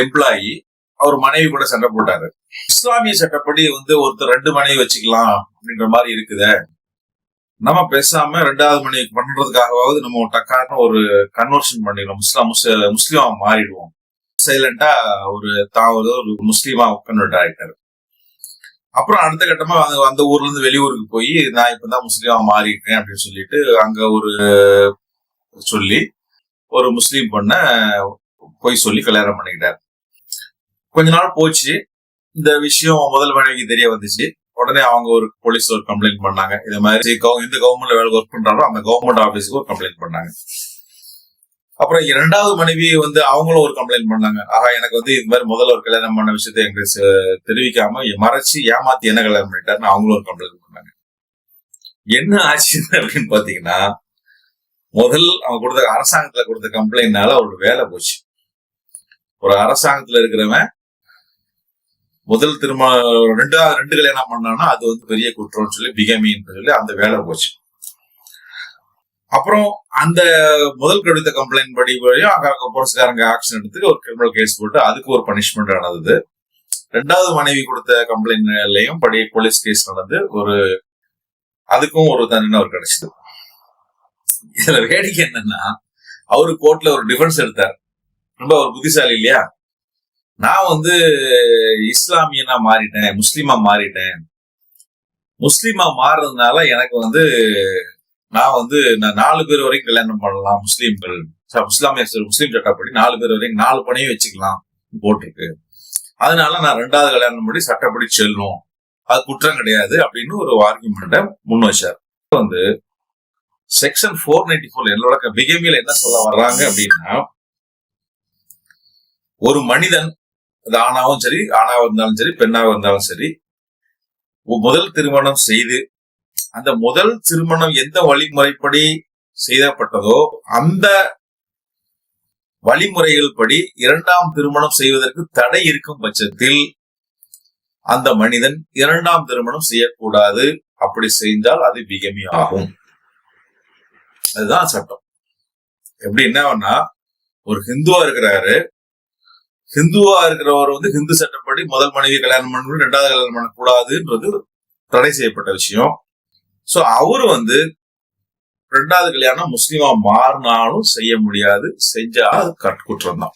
Employee அவர் மனைவி கூட சண்டை போட்டாரு. இஸ்லாமிய சட்டப்படி ஒருத்தர் 2 மனைவி வச்சுக்கலாம் அப்படின்ற மாதிரி இருக்குதே, நம்ம பேசாம 2வது மனைவி பண்றதுக்காகவாவது நம்ம டக்கான ஒரு கன்வர்ஷன் பண்ணிடுவோம், முஸ்லீமா மாறிடுவோம். சைலண்டா ஒரு முஸ்லீமா கன்வெர்ட் ஆயிட்டாரு. அப்புறம் அடுத்த கட்டமா அந்த ஊர்ல இருந்து வெளியூருக்கு போய் நான் இப்பதான் முஸ்லீமா மாறிட்டேன் அப்படின்னு சொல்லிட்டு அங்க சொல்லி ஒரு முஸ்லீம் பொண்ண போய் சொல்லி கல்யாணம் பண்ணிக்கிட்டாரு. கொஞ்ச நாள் போச்சு, இந்த விஷயம் முதல் மனைவிக்கு தெரிய வந்துச்சு. உடனே அவங்க ஒரு போலீஸ்ல ஒரு கம்ப்ளைண்ட் பண்ணாங்க. இது மாதிரி இந்த கவர்மெண்ட்ல வேலை ஒர்க் பண்றாரோ அந்த கவர்மெண்ட் ஆபீஸுக்கு ஒரு கம்ப்ளைண்ட் பண்ணாங்க. அப்புறம் 2வது மனைவி அவங்களும் ஒரு கம்ப்ளைண்ட் பண்ணாங்க. எனக்கு இது மாதிரி முதல்ல ஒரு கல்யாணம் பண்ண விஷயத்த எங்களுக்கு தெரிவிக்காம மறைச்சு ஏமாத்தி என்ன கல்யாணம் பண்ணிட்டாருன்னு அவங்களும் ஒரு கம்ப்ளைண்ட் பண்ணாங்க. என்ன ஆச்சு அப்படின்னு பாத்தீங்கன்னா, அவங்க அரசாங்கத்துல கொடுத்த கம்ப்ளைண்ட்னால அவரோட வேலை போச்சு. ஒரு அரசாங்கத்துல இருக்கிறவன் முதல் திருமணம் 2 கல்யாணம் பண்ணான்னா அது பெரிய குற்றம்னு சொல்லி பிகமின்னு சொல்லி அந்த வேலை போச்சு. அப்புறம் அந்த முதல் கொடுத்த கம்ப்ளைண்ட் படி அங்க போலீஸ்காரங்க ஆக்ஷன் எடுத்து ஒரு கிரிமினல் கேஸ் போட்டு அதுக்கு ஒரு பனிஷ்மெண்ட் நடந்தது. 2வது மனைவி கொடுத்த கம்ப்ளைண்ட்லயும் படி போலீஸ் கேஸ் நடந்து அதுக்கும் ஒரு தண்டனை அவர் கிடைச்சது. இதுல வேடிக்கை என்னன்னா, அவரு கோர்ட்ல ஒரு டிஃபென்ஸ் எடுத்தார். ரொம்ப ஒரு புத்திசாலி இல்லையா? நான் இஸ்லாமியனா மாறிட்டேன், முஸ்லீமா மாறிட்டேன். முஸ்லீமா மாறுறதுனால எனக்கு நான் 4 பேர் வரைக்கும் கல்யாணம் பண்ணலாம். முஸ்லீம்கள் முஸ்லீம் சட்டப்படி 4 பேர் வரைக்கும் 4 பணியும் வச்சுக்கலாம் போட்டிருக்கு. அதனால நான் 2வது கல்யாணம் படி சட்டப்படி செல்லும், அது குற்றம் கிடையாது அப்படின்னு ஒரு ஆர்குமெண்ட்டை முன் வச்சார். செக்ஷன் 494 என்னோட பிகமியில என்ன சொல்ல வர்றாங்க அப்படின்னா, ஒரு மனிதன் அது ஆணாவும் சரி, ஆணாவா இருந்தாலும் சரி, பெண்ணாக இருந்தாலும் சரி, முதல் திருமணம் செய்து அந்த முதல் திருமணம் எந்த வழிமுறைப்படி செய்யப்பட்டதோ அந்த வழிமுறைகள் படி 2ஆம் திருமணம் செய்வதற்கு தடை இருக்கும் பட்சத்தில் அந்த மனிதன் 2ஆம் திருமணம் செய்யக்கூடாது. அப்படி செய்தால் அது பிகமி ஆகும். அதுதான் சட்டம். எப்படி என்னன்னா, ஒரு ஹிந்துவா இருக்கிறவர் ஹிந்து சட்டப்படி முதல் மனைவி கல்யாணம் பண்ண 2வது கல்யாணம் பண்ணக்கூடாதுன்றது தடை செய்யப்பட்ட விஷயம். சோ அவரு 2வது கல்யாணம் முஸ்லீமா மாறினாலும் செய்ய முடியாது, செஞ்சா அது குற்றம் தான்.